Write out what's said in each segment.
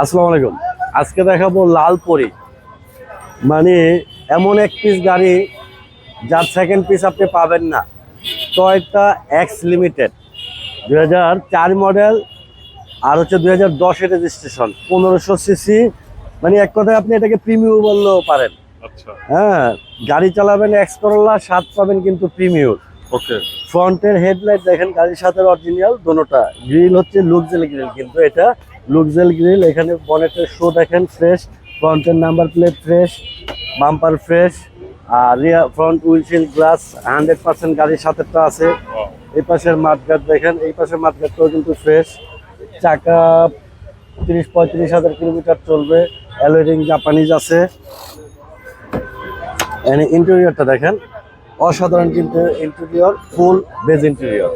আসসালামু আলাইকুম। আজকে দেখাবো লাল পরি, মানে এমন এক পিস গাড়ি যার সেকেন্ড পিস আপনি পাবেন না। টয়োটা এক্স লিমিটেড 2004 মডেল, আর হচ্ছে 2010-এর রেজিস্ট্রেশন, 1500 সিসি। মানে এক কথায় আপনি এটাকে প্রিমিয়াম বললেও পারেন। আচ্ছা, হ্যাঁ, গাড়ি চালাবেন এক্স করোলা, স্বাদ পাবেন কিন্তু প্রিমিয়াম। ওকে। ফ্রন্টের হেডলাইট দেখেন গাড়ির সাথে অরিজিনাল দোনোটা। গ্রিল হচ্ছে লুকজেল গ্রিল, কিন্তু এটা লুকজেল গ্রিল। এখানে বনেটের শো দেখেন ফ্রেশ, ফ্রন্টের number plate fresh, bumper fresh, আর রিয়ার ফ্রন্ট উইন্ডশিল্ড গ্লাস 100% গাড়ির সাথেটা আছে। এই পাশের মাঠঘাট দেখেন, এই পাশের মাঠঘাটটাও কিন্তু ফ্রেশ। চাকা 30-35 হাজার কিলোমিটার চলবে। অ্যালয় জাপানিজ আছে। ইন্টেরিয়রটা দেখেন অসাধারণ, কিন্তু ইন্টেরিয়র ফুল বেজ ইন্টেরিয়র।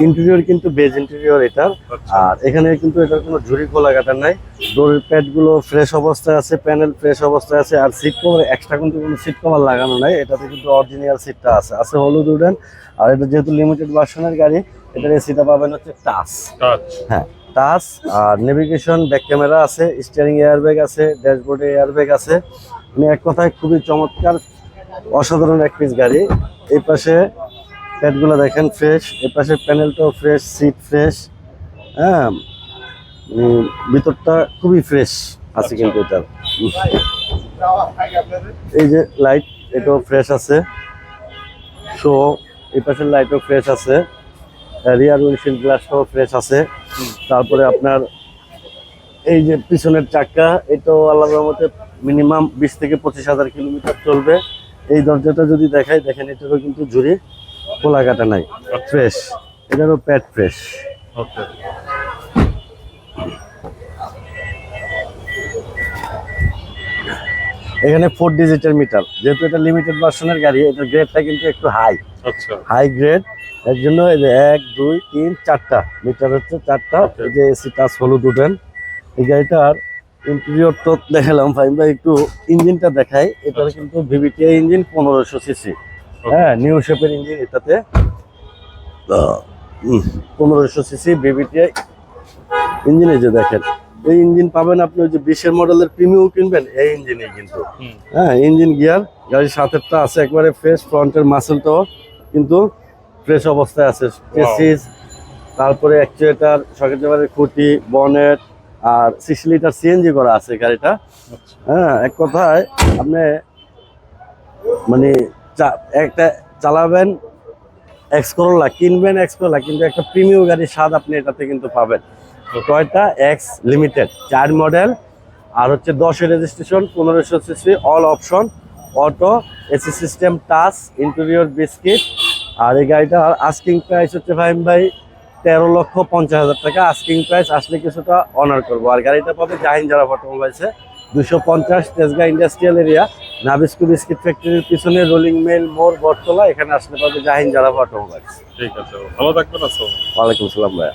ইন্টেরিয়র কিন্তু বেজ ইন্টেরিয়র এটার। আর এখানে কিন্তু এটার কোনো ঝুরি খোলা কাটা নাই। ডোরের প্যাড গুলো ফ্রেশ অবস্থায় আছে, প্যানেল ফ্রেশ অবস্থায় আছে। আর সিট কভার এক্সট্রা কিন্তু কোনো সিট কভার লাগানো নাই, এটাতে কিন্তু অরিজিনাল সিটটা আছে হলুদ উডেন। আর এটা যেহেতু লিমিটেড ভার্সনের গাড়ি, এটার এসিটা পাবেন হচ্ছে টাচ। হ্যাঁ, টাচ। আর নেভিগেশন, ব্যাক ক্যামেরা আছে, স্টিয়ারিং এয়ারব্যাগ আছে, ড্যাশবোর্ডে এয়ারব্যাগ আছে। মানে এক কথায় খুবই চমৎকার, অসাধারণ এক পিস গাড়ি। এই পাশে প্যাডগুলো দেখেন ফ্রেশ, এই পাশে প্যানেলটাও ফ্রেশ, সিট ফ্রেশ। হ্যাঁ, ভিতরটা খুবই ফ্রেশ আছে কিন্তু এটার। এই যে লাইট, এটাও ফ্রেশ আছে। সো এই পাশের লাইটও ফ্রেশ আছে, রিয়ার উইন্ডশিল্ড গ্লাসটাও ফ্রেশ আছে। তারপরে আপনার এই যে পিছনের চাকা, এটাও আল্লাহর মতে মিনিমাম 20-25 হাজার কিলোমিটার চলবে। এই দরজাটা যদি দেখাই, দেখেন এটারও কিন্তু ঝুরি খোলা কাটা নাই, ফ্রেশ। এটারও প্যাড ফ্রেশ। ওকে। এখানে 4 ডিজিটের মিটার, যেহেতু এটা লিমিটেড ভার্সনের গাড়ি, এটার গ্রেডটা কিন্তু একটু হাই। আচ্ছা, হাই গ্রেড, এর জন্য এই যে 1, 2, 3, 4টা মিটার হচ্ছে, 4টা। এই যে এসি টাচ হলুদ উঠেন। এই গাড়িটার ইন্টেরিয়র তো দেখালাম, ফাইন ভাই একটু ইঞ্জিনটা দেখাই। এটার কিন্তু ভিভিটিআই ইঞ্জিন, 1500 সিসি। হ্যাঁ, নিউ শেপের ইঞ্জিন এটাতে। 1500 সিসি ভিভিটিআই ইঞ্জিন। এই যে দেখেন, এই ইঞ্জিন পাবেন আপনি ওই যে 20-এর মডেলের প্রিমিয়াম কিনবেন, এই ইঞ্জিনে কিন্তু। হ্যাঁ, ইঞ্জিন গিয়ার গাড়ির সাথেরটা আছে একবারে ফ্রেশ। ফ্রন্টের মাসেলটাও কিন্তু ফ্রেশ অবস্থায় আছে। চেসিস, তারপরে অ্যাকচুয়েটার, সকেট জাবারের খুঁটি, বনেট, আর 60 লিটার সিএনজি করা আছে গাড়িটা। হ্যাঁ, এক কথায় আপনি মানে একটা চালাবেন এক্স করোলা, কিনবেন এক্স করোলা, কিন্তু একটা প্রিমিয়াম গাড়ির স্বাদ আপনি এটাতে কিন্তু পাবেন। টয়োটা এক্স লিমিটেড 4 মডেল, আর হচ্ছে 10-এর registration, 1500 CC, all option, auto, AC system, touch, interior biscuit. আর এই গাড়িটার আস্কিং প্রাইস হচ্ছে ফাহিম ভাই 13,50,000 টাকা। আস্কিং প্রাইস, আসলে কিছুটা অনার করবো। আর গাড়িটা পাবে Jahin জারাফ অটোমোবাইলসে, 250 Tejgaon industrial area, Nabisco biscuit ফ্যাক্টরির পিছনে রোলিং মেল মোড়, বটতলা। এখানে আসলে পাবে জাহিন জারাফ অটোমোবাইলস। ঠিক আছে, ভালো থাকবেন। আসসালাম। ওয়ালাইকুম আসসালাম ভাই।